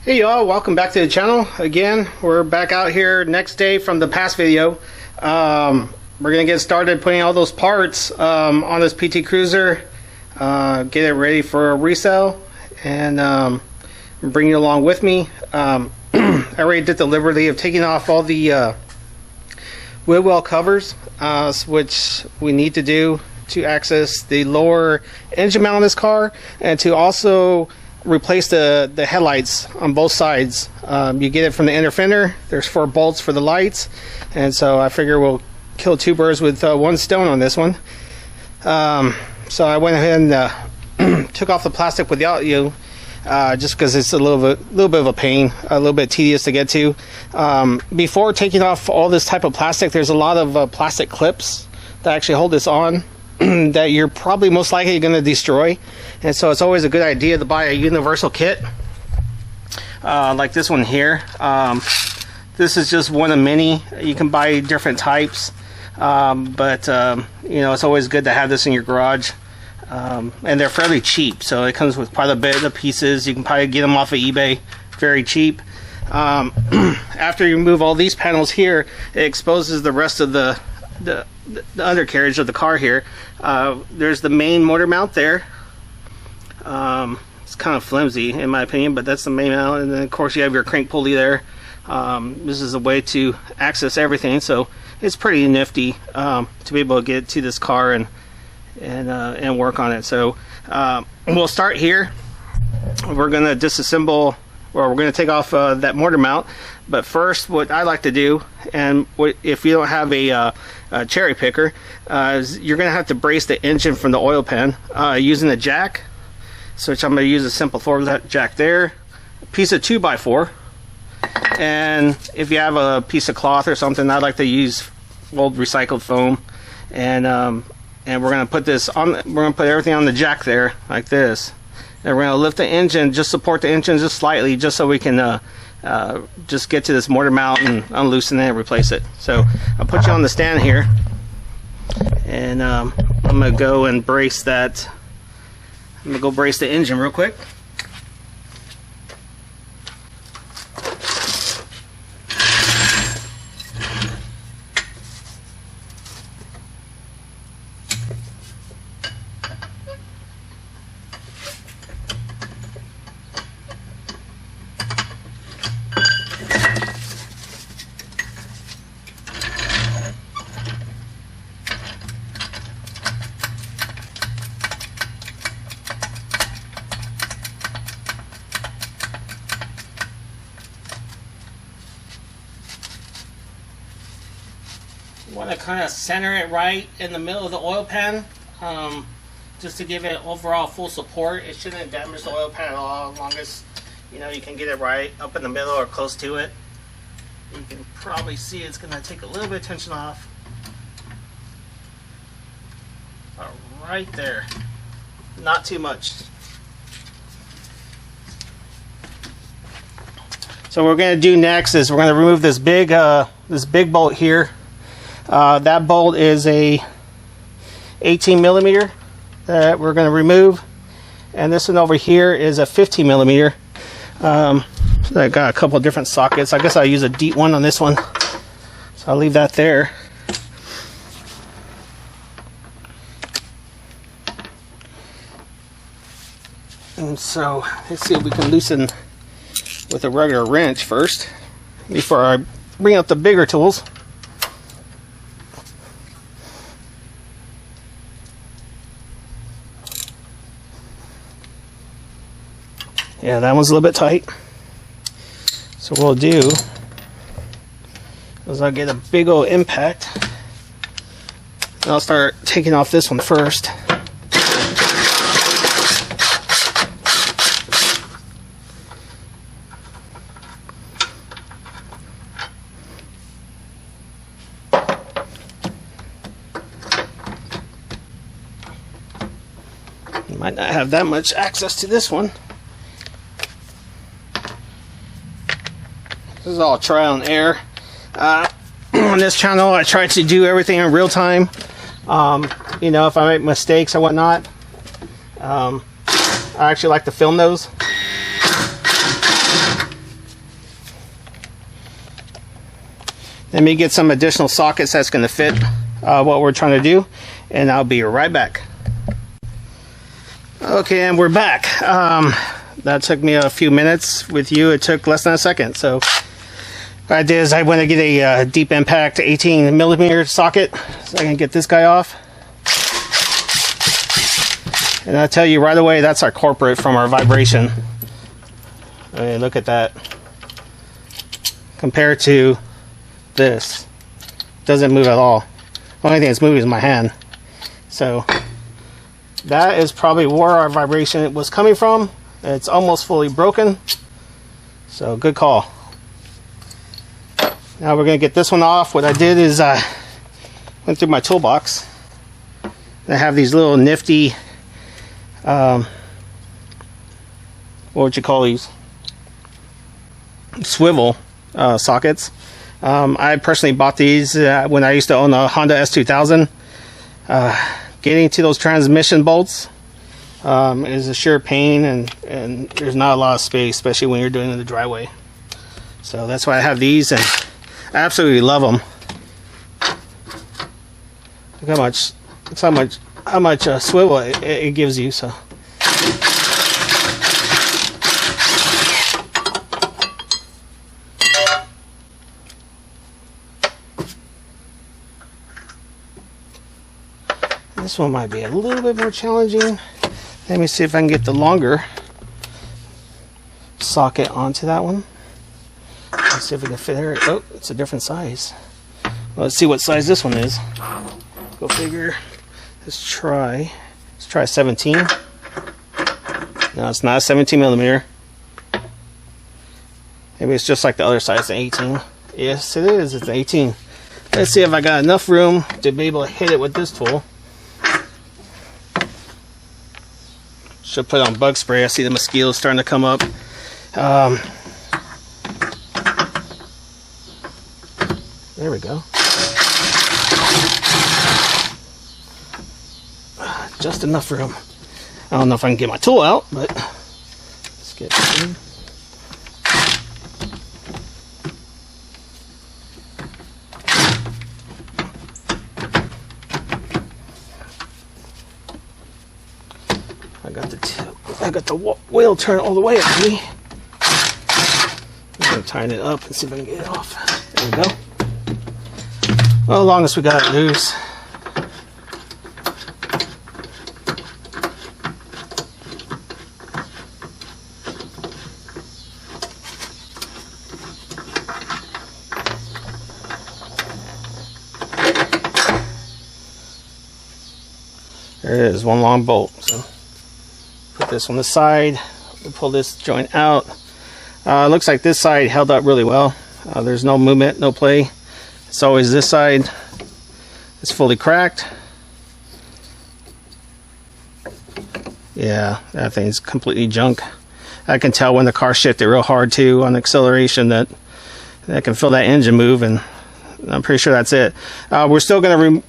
Hey y'all, welcome back to the channel. Again, we're back out here next day from the past video. We're gonna get started putting all those parts on this PT Cruiser, get it ready for a resale, and bring you along with me. I already did the liberty of taking off all the wheel well covers, which we need to do to access the lower engine mount on this car, and to also replace the headlights on both sides. You get it from the inner fender. There's 4 bolts for the lights, and so I figure we'll kill 2 birds with 1 stone on this one. So I went ahead and took off the plastic without you, just because it's a little bit of a pain, a little bit tedious to get to. Before taking off all this type of plastic, there's a lot of plastic clips that actually hold this on that you're probably most likely going to destroy, and so it's always a good idea to buy a universal kit like this one here. This is just one of many. You can buy different types, but you know, it's always good to have this in your garage, and they're fairly cheap, so it comes with quite a bit of pieces. You can probably get them off of eBay very cheap. After you remove all these panels here, it exposes the rest of the undercarriage of the car here. There's the main motor mount there. It's kind of flimsy in my opinion, but that's the main mount, and then of course you have your crank pulley there. This is a way to access everything, so it's pretty nifty to be able to get to this car and work on it. So we'll start here. We're going to disassemble, or we're going to take off that motor mount. But first, what I like to do, and if you don't have a cherry picker, is you're going to have to brace the engine from the oil pan using a jack. So which I'm going to use a simple floor jack there, a piece of 2x4, and if you have a piece of cloth or something, I like to use old recycled foam, and we're going to put this on. We're going to put everything on the jack there like this, and we're going to lift the engine, just support the engine just slightly, just so we can just get to this motor mount and unloosen it and replace it. So I'll put you on the stand here, and I'm going to go and brace that. I'm going to go brace the engine real quick. Want to kind of center it right in the middle of the oil pan, just to give it overall full support. It shouldn't damage the oil pan at all, as long as you know you can get it right up in the middle or close to it. You can probably see it's going to take a little bit of tension off. Right there, not too much. So what we're going to do next is we're going to remove this big bolt here. That bolt is a 18 millimeter that we're going to remove, and this one over here is a 15 millimeter. So I got a couple of different sockets. I guess I'll use a deep one on this one, so I'll leave that there. And so let's see if we can loosen with a regular wrench first before I bring out the bigger tools. Yeah, that one's a little bit tight. So what we'll do is I'll get a big old impact, and I'll start taking off this one first. You might not have that much access to this one. This is all trial and error. On this channel, I try to do everything in real time. You know, if I make mistakes or whatnot, I actually like to film those. Let me get some additional sockets that's going to fit what we're trying to do, and I'll be right back. Okay, and we're back. That took me a few minutes. With you, it took less than a second. So what I did is I went to get a deep impact 18mm socket so I can get this guy off. And I'll tell you right away, that's our corporate from our vibration. I mean, look at that. Compared to this, doesn't move at all. The only thing that's moving is my hand. So that is probably where our vibration was coming from. It's almost fully broken. So good call. Now we're going to get this one off. What I did is I went through my toolbox. I have these little nifty, what would you call these? Swivel sockets. I personally bought these when I used to own a Honda S2000. Getting to those transmission bolts is a sure pain, and there's not a lot of space, especially when you're doing it in the driveway. So that's why I have these, and I absolutely love them. Look how much swivel it gives you. So this one might be a little bit more challenging. Let me see if I can get the longer socket onto that one. Let's see if we can fit it. Oh, it's a different size. Well, let's see what size this one is. Go figure. Let's try 17. No, it's not a 17mm. Maybe it's just like the other size, an 18. Yes, it is. It's an 18. Let's see if I got enough room to be able to hit it with this tool. Should put on bug spray. I see the mosquitoes starting to come up. There we go. Just enough room. I don't know if I can get my tool out, but let's get it in. I got the wheel turned all the way up to me. I'm going to tighten it up and see if I can get it off. There we go. Well, as long as we got it loose. There it is, one long bolt. So put this on the side. We'll pull this joint out. Looks like this side held up really well. There's no movement, no play. It's always this side. It's fully cracked. Yeah, that thing's completely junk. I can tell when the car shifted real hard too on acceleration that I can feel that engine move, and I'm pretty sure that's it. We're still gonna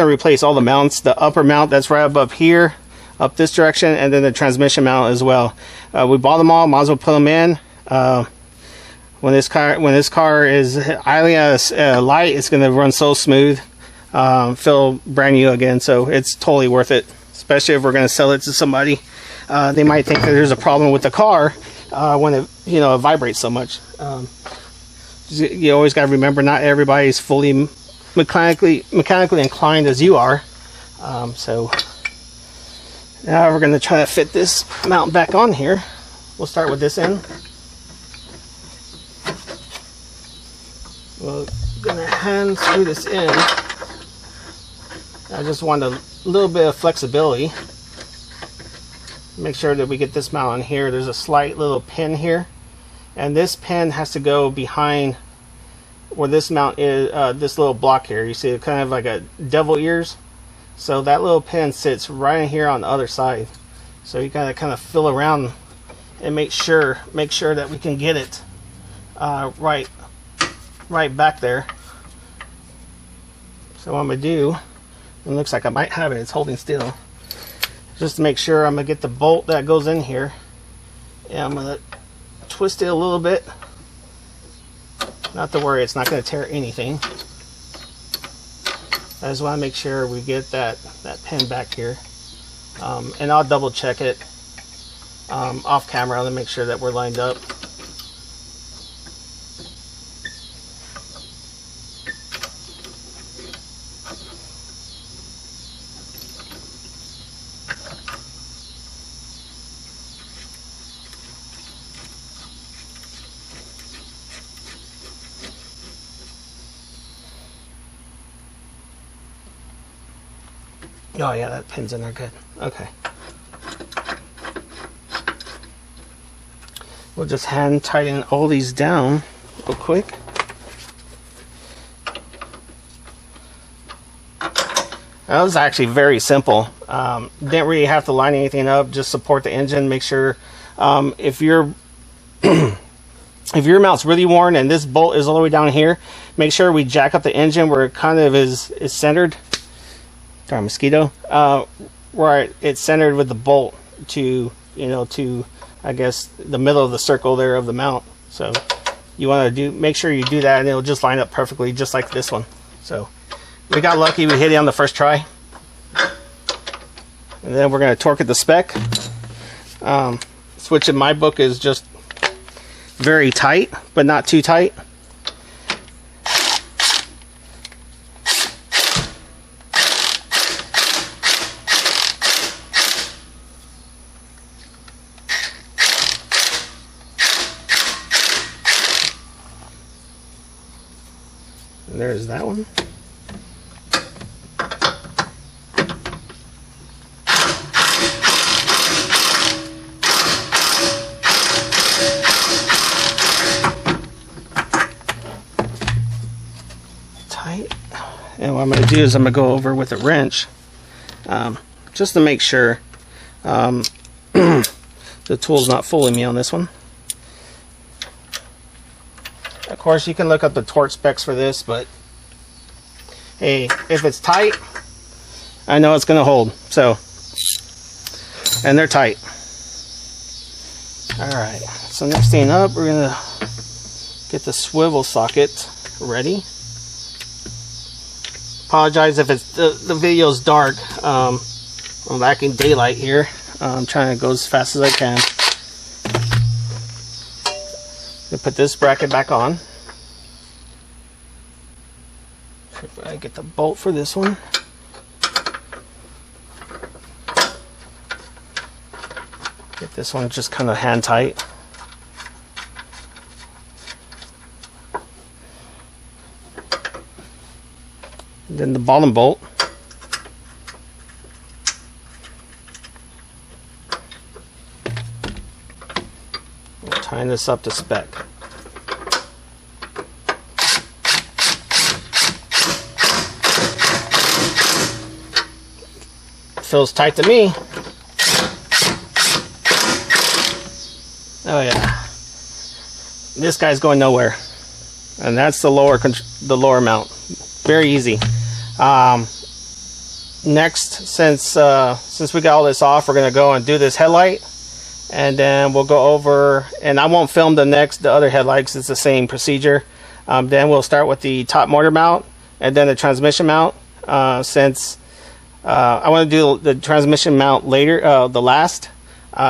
replace all the mounts. The upper mount that's right above here, up this direction, and then the transmission mount as well. We bought them all. Might as well put them in. When this car is idling at a light, it's gonna run so smooth, feel brand new again. So it's totally worth it, especially if we're gonna sell it to somebody. They might think that there's a problem with the car when it vibrates so much. You always got to remember, not everybody's fully mechanically inclined as you are. So now we're going to try to fit this mount back on here. We'll start with this end. We're going to hand screw this in. I just want a little bit of flexibility. Make sure that we get this mount on here. There's a slight little pin here, and this pin has to go behind where this mount is, this little block here. You see it kind of like a devil ears. So that little pin sits right in here on the other side. So you gotta kind of feel around and make sure that we can get it right back there. So what I'm gonna do, it looks like I might have it, it's holding still. Just to make sure, I'm gonna get the bolt that goes in here, and I'm gonna twist it a little bit. not to worry, it's not going to tear anything. I just want to make sure we get that pin back here. And I'll double check it off camera to make sure that we're lined up. Oh yeah, that pin's in there good. Okay. We'll just hand tighten all these down real quick. That was actually very simple. Didn't really have to line anything up, just support the engine. Make sure if your if your mount's really worn and this bolt is all the way down here, make sure we jack up the engine where it kind of is centered. Sorry, mosquito. Where it's centered with the bolt to, you know, to, I guess, the middle of the circle there of the mount. So you want to make sure you do that, and it'll just line up perfectly, just like this one. So we got lucky, we hit it on the first try. And then we're going to torque it to spec. Switch in my book is just very tight, but not too tight. There's that one. Tight. And what I'm going to do is I'm going to go over with a wrench just to make sure the tool's not fooling me on this one. Of course, you can look up the torque specs for this, but hey, if it's tight, I know it's going to hold. So, and they're tight. All right. So next thing up, we're going to get the swivel socket ready. Apologize if it's the video's dark. I'm lacking daylight here. I'm trying to go as fast as I can. Put this bracket back on. If I get the bolt for this one. Get this one just kind of hand tight. Then the bottom bolt. We'll tighten this up to spec. Feels tight to me. Oh yeah, this guy's going nowhere, and that's the lower mount. Very easy. Next, since we got all this off, we're gonna go and do this headlight, and then we'll go over. And I won't film the other headlights. It's the same procedure. Then we'll start with the top motor mount, and then the transmission mount. Since I want to do the transmission mount later, the last.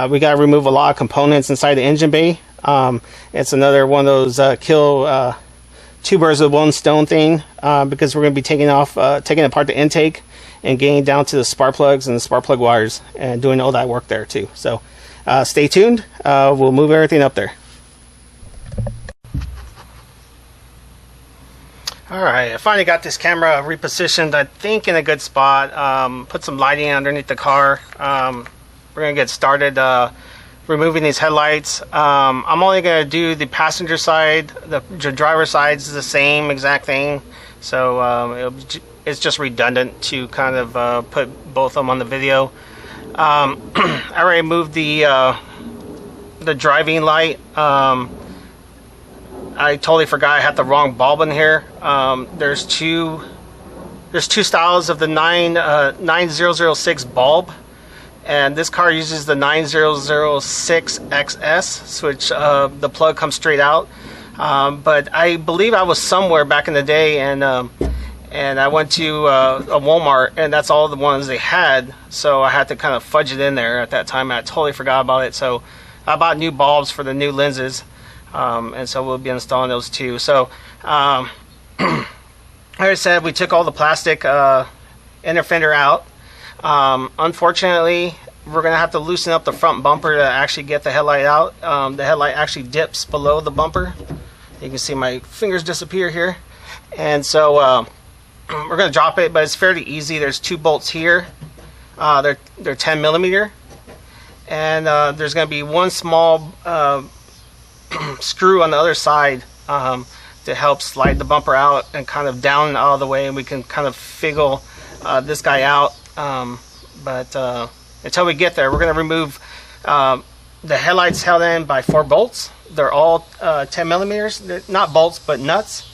We got to remove a lot of components inside the engine bay. It's another one of those kill two birds with one stone thing, because we're going to be taking apart the intake and getting down to the spark plugs and the spark plug wires and doing all that work there too. So stay tuned. We'll move everything up there. Alright, I finally got this camera repositioned, I think, in a good spot. Put some lighting underneath the car. We're going to get started removing these headlights. I'm only going to do the passenger side. The driver side is the same exact thing. So it's just redundant to kind of put both of them on the video. I already moved the driving light. I totally forgot I had the wrong bulb in here. There's two styles of the 9006 bulb, and this car uses the 9006 XS, which the plug comes straight out. But I believe I was somewhere back in the day, and I went to a Walmart, and that's all the ones they had. So I had to kind of fudge it in there at that time. I totally forgot about it. So I bought new bulbs for the new lenses, and so we'll be installing those too. So like I said, we took all the plastic inner fender out. Unfortunately, we're going to have to loosen up the front bumper to actually get the headlight out. The headlight actually dips below the bumper. You can see my fingers disappear here. And so we're going to drop it, but it's fairly easy. There's 2 bolts here. They're 10 millimeter. And there's going to be one small screw on the other side to help slide the bumper out and kind of down out of the way, and we can kind of figgle this guy out. But until we get there, we're going to remove the headlights held in by 4 bolts. They're all 10 millimeters. They're not bolts, but nuts.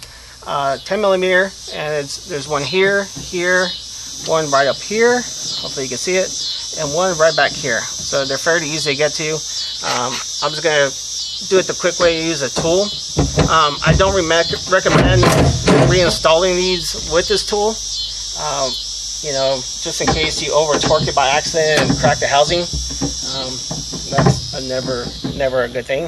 10 millimeter, and there's one here, one right up here. Hopefully you can see it, and one right back here. So they're fairly easy to get to. I'm just going to do it the quick way, use a tool. I don't recommend reinstalling these with this tool. You know, just in case you over torque it by accident and crack the housing. That's never a good thing.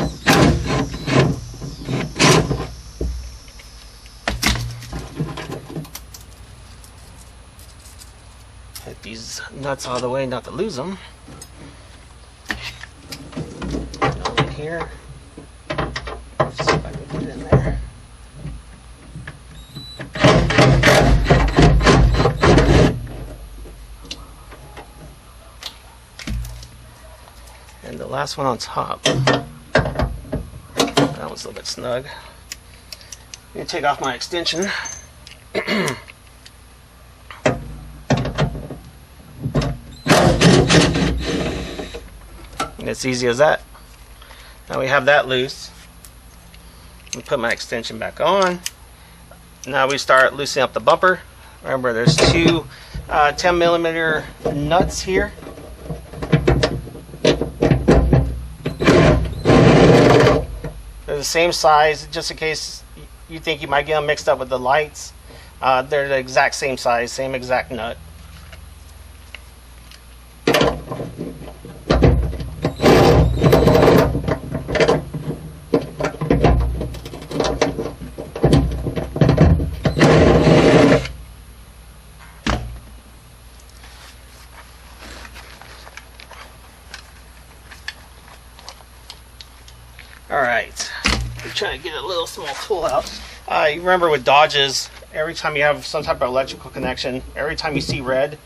Hit these nuts all the way not to lose them. Over here. Let's see if I can get it in there. And the last one on top. That one's a little bit snug. I'm going to take off my extension. And it's easy as that. Now we have that loose. And put my extension back on. Now we start loosening up the bumper. Remember, there's 2 10 millimeter nuts here. They're the same size, just in case you think you might get them mixed up with the lights. They're the exact same size, same exact nut. Alright, I'm trying to get a little small tool out. You remember with Dodges, every time you have some type of electrical connection, every time you see red,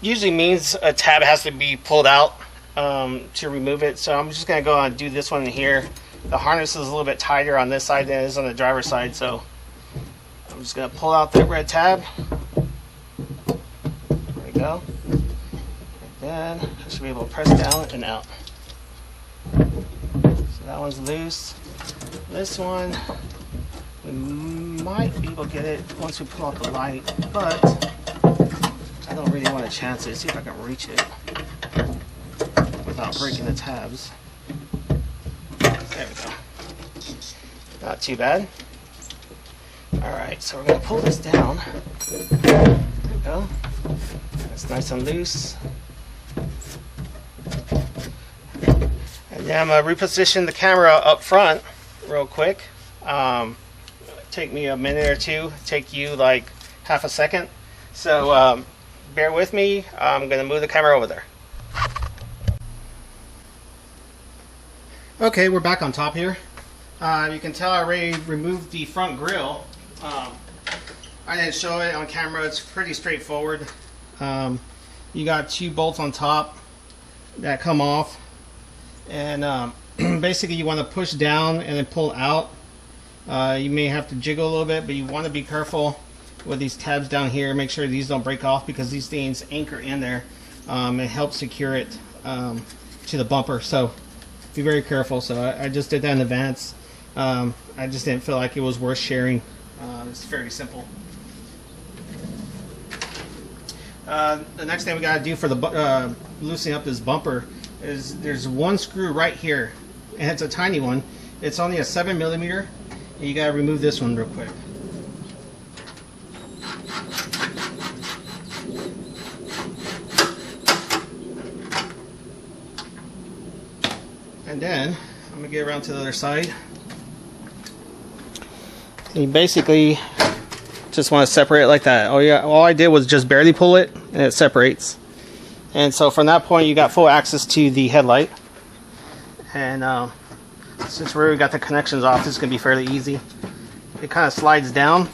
usually means a tab has to be pulled out to remove it. So I'm just going to go and do this one here. The harness is a little bit tighter on this side than it is on the driver's side, so I'm just going to pull out that red tab. There we go. And then I should be able to press down and out. That one's loose. This one, we might be able to get it once we pull out the light, but I don't really want to chance it. See if I can reach it without breaking the tabs. There we go. Not too bad. Alright, so we're going to pull this down. There we go. It's nice and loose. And then I'm going to reposition the camera up front real quick. Take me a minute or two. Take you like half a second. So bear with me. I'm going to move the camera over there. Okay, we're back on top here. You can tell I already removed the front grille. I didn't show it on camera. It's pretty straightforward. You got 2 bolts on top that come off. And basically you want to push down and then pull out. You may have to jiggle a little bit, but you want to be careful with these tabs down here. Make sure these don't break off because these things anchor in there. It helps secure it to the bumper, so be very careful. So I just did that in advance. I just didn't feel like it was worth sharing. It's fairly simple. The next thing we got to do for the loosening up this bumper is there's one screw right here, and it's a tiny one, It's only a 7mm, and you gotta remove this one real quick. And then I'm gonna get around to the other side. You basically just want to separate it like that. Oh yeah, all I did was just barely pull it, and it separates. And so from that point, you got full access to the headlight. And since we already got the connections off, this is gonna be fairly easy. It kind of slides down.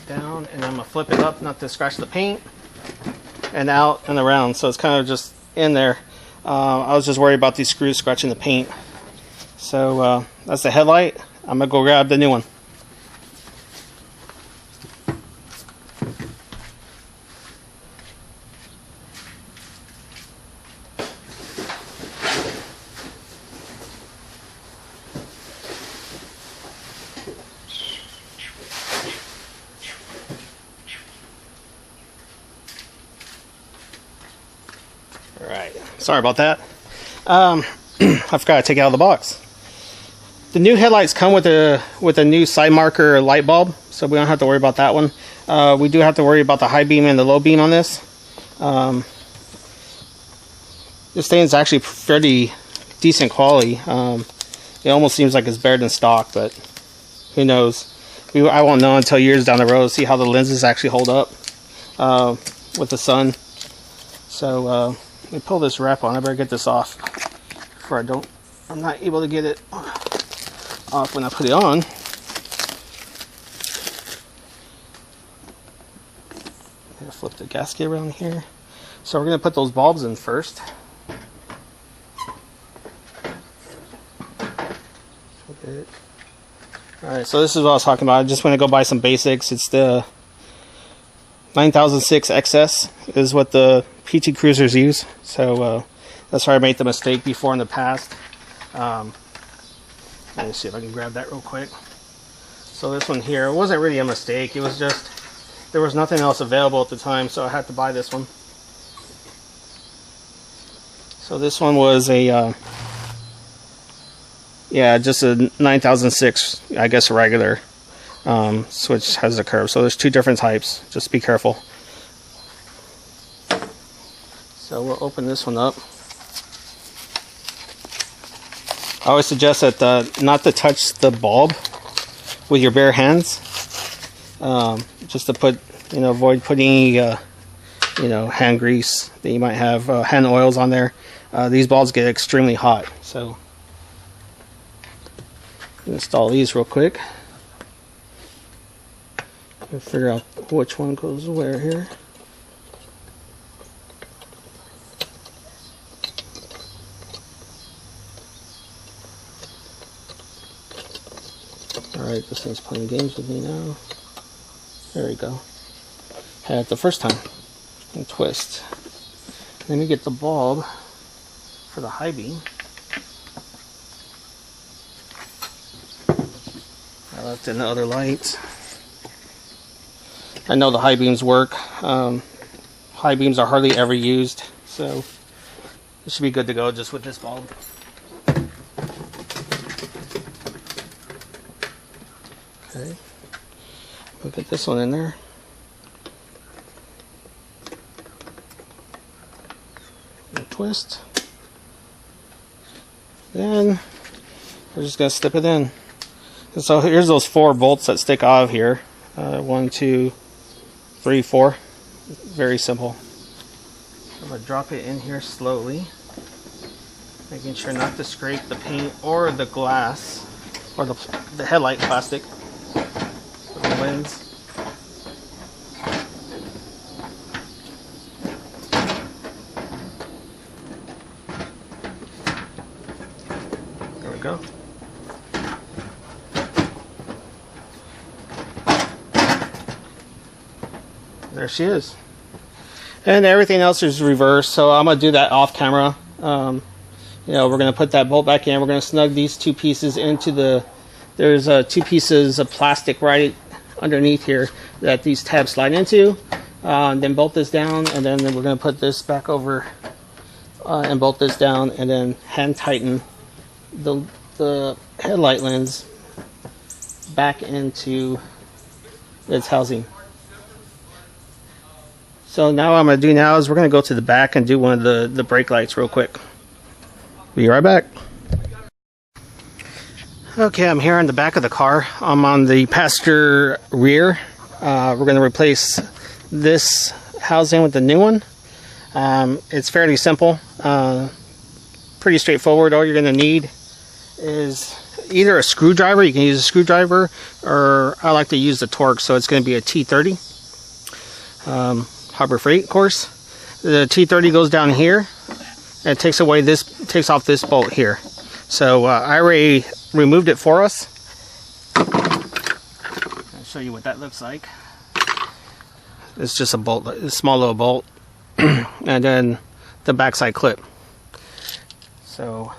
Down, and I'm gonna flip it up, not to scratch the paint, and out and around. So it's kind of just in there. I was just worried about these screws scratching the paint. So that's the headlight. I'm gonna go grab the new one. Alright, sorry about that. I forgot to take it out of the box. The new headlights come with a new side marker light bulb, so we don't have to worry about that one. We do have to worry about the high beam and the low beam on this. This thing is actually fairly decent quality. It almost seems like it's better than stock, but who knows? I won't know until years down the road, see how the lenses actually hold up with the sun. So let me pull this wrap on. I better get this off before I'm not able to get it off when I put it on. I'm gonna flip the gasket around here. So we're gonna put those bulbs in first. Alright, so this is what I was talking about. I just want to go buy some basics. It's the 9006 XS is what the PT Cruisers use. So that's where I made the mistake before in the past. Let me see if I can grab that real quick. So this one here, it wasn't really a mistake. It was just, there was nothing else available at the time, so I had to buy this one. So this one was a, yeah, just a 9006, I guess a regular switch has a curve. So there's two different types, just be careful. So we'll open this one up. I always suggest that not to touch the bulb with your bare hands, just to put, avoid putting hand grease that you might have, hand oils on there. These bulbs get extremely hot, so install these real quick. Figure out which one goes where here. Alright, this thing's playing games with me now. There we go. Had it the first time. And twist. Let me get the bulb for the high beam. I left in the other light. I know the high beams work. High beams are hardly ever used, so it should be good to go just with this bulb. Okay, we'll get this one in there. And twist. Then we're just gonna slip it in. And so here's those 4 bolts that stick out of here. 1, 2, 3, 4. Very simple. I'm gonna drop it in here slowly, making sure not to scrape the paint or the glass or the headlight plastic or the lens. There we go. There she is. And everything else is reversed, so I'm going to do that off camera. We're going to put that bolt back in. We're going to snug these 2 pieces into there's 2 pieces of plastic right underneath here that these tabs slide into. then bolt this down, and then we're going to put this back over and bolt this down, and then hand tighten the headlight lens back into its housing. So now what I'm going to do now is we're going to go to the back and do one of the brake lights real quick. Be right back. Okay, I'm here in the back of the car. I'm on the passenger rear. We're going to replace this housing with the new one. It's fairly simple, pretty straightforward. All you're going to need is either a screwdriver. You can use a screwdriver, or I like to use the Torx, so it's going to be a T30. Harbor Freight, of course. The T30 goes down here and takes off this bolt here. So I already removed it for us. I'll show you what that looks like. It's just a bolt, a small little bolt, and then the backside clip. So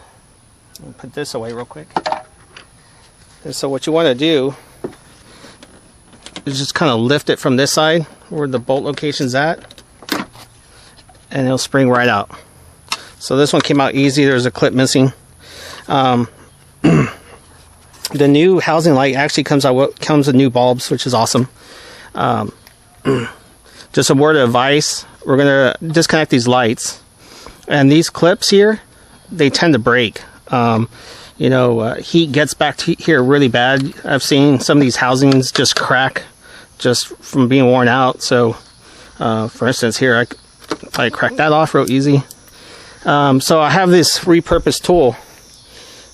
I'll put this away real quick. And so what you want to do is just kind of lift it from this side where the bolt location's at, and it'll spring right out. So this one came out easy. There's a clip missing. The new housing light actually comes with new bulbs, which is awesome. Just a word of advice: we're gonna disconnect these lights, and these clips here, they tend to break. Heat gets back to here really bad. I've seen some of these housings just crack just from being worn out. So for instance here, I cracked that off real easy. So I have this repurposed tool.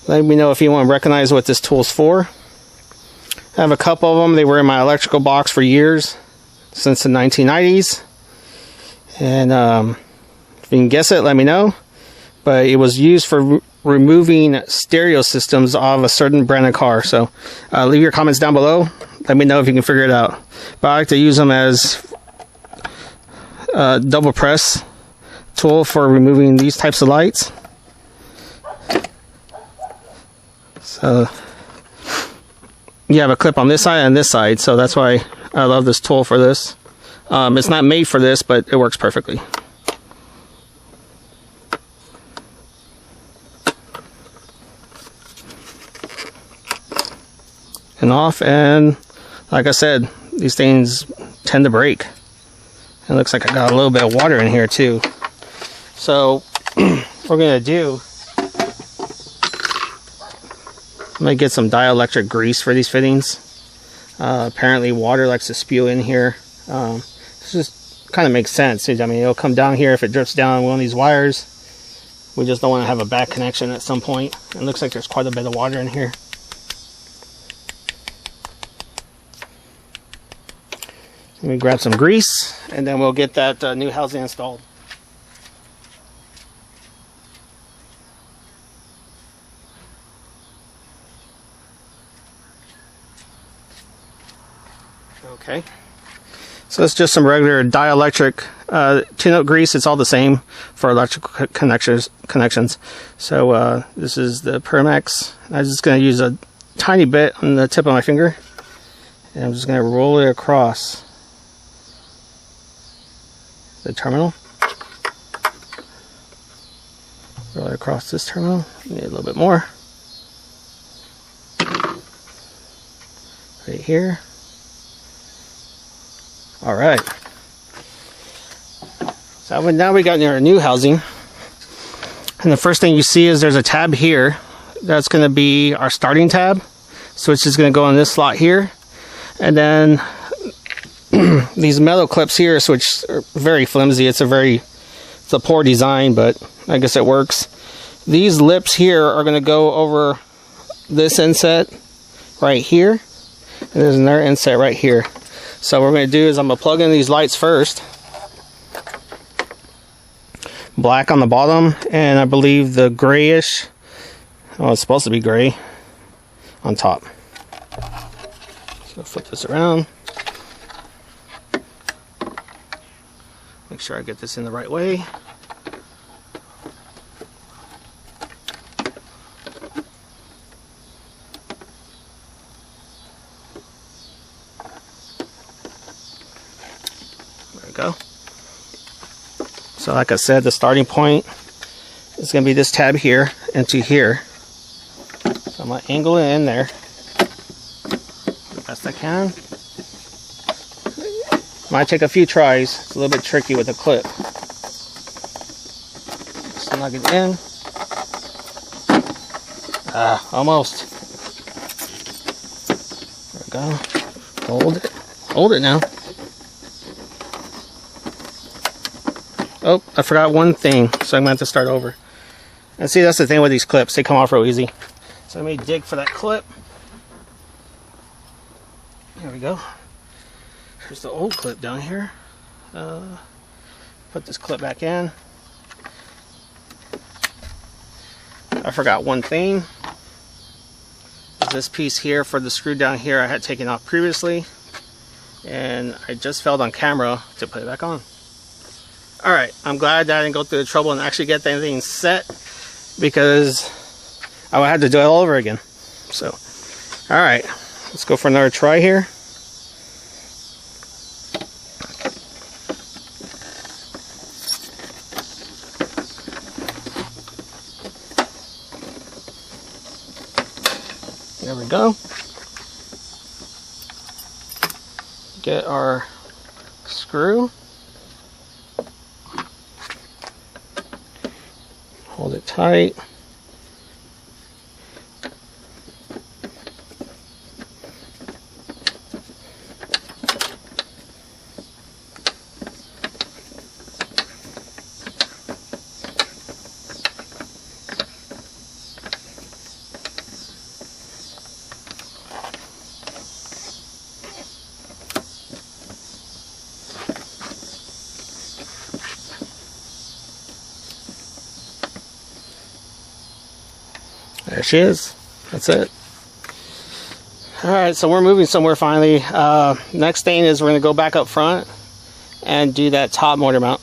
Let me know if you want to recognize what this tool's for. I have a couple of them. They were in my electrical box for years, since the 1990s. And if you can guess it, let me know. But it was used for removing stereo systems of a certain brand of car. So leave your comments down below. Let me know if you can figure it out. But I like to use them as double press tool for removing these types of lights. So you have a clip on this side and this side, so that's why I love this tool for this. It's not made for this, but it works perfectly. And off, and like I said, these things tend to break. It looks like I got a little bit of water in here too. So what we're gonna do, I'm gonna get some dielectric grease for these fittings. Apparently water likes to spew in here. This just kind of makes sense. I mean, it'll come down here if it drips down one of these wires. We just don't want to have a bad connection at some point. It looks like there's quite a bit of water in here. Let me grab some grease, and then we'll get that new housing installed. Okay, so it's just some regular dielectric tune-up grease. It's all the same for electrical connections. So this is the Permax. I'm just going to use a tiny bit on the tip of my finger, and I'm just going to roll it across the terminal. Roll it across this terminal. Need a little bit more. Right here. All right. So now we got our new housing, and the first thing you see is there's a tab here. That's going to be our starting tab. Switch is going to go in this slot here, and then these metal clips here, which are very flimsy. It's a poor design, but I guess it works. These lips here are going to go over this inset right here, and there's another inset right here. So what we're going to do is I'm going to plug in these lights first. Black on the bottom, and I believe the grayish, oh, it's supposed to be gray, on top. So flip this around. Make sure I get this in the right way. There we go. So like I said, the starting point is going to be this tab here into here. So I'm going to angle it in there the best I can. Might take a few tries. It's a little bit tricky with a clip. Snug it in. Almost. There we go. Hold it. Hold it now. Oh, I forgot one thing, so I'm going to have to start over. And see, that's the thing with these clips. They come off real easy. So let me dig for that clip. There we go. There's the old clip down here. Put this clip back in. I forgot one thing. This piece here for the screw down here I had taken off previously, and I just failed on camera to put it back on. Alright, I'm glad that I didn't go through the trouble and actually get that thing set, because I would have to do it all over again. So, alright, let's go for another try here. There we go. Get our screw. Hold it tight. There she is. That's it. Alright, so we're moving somewhere finally. Next thing is we're going to go back up front and do that top motor mount.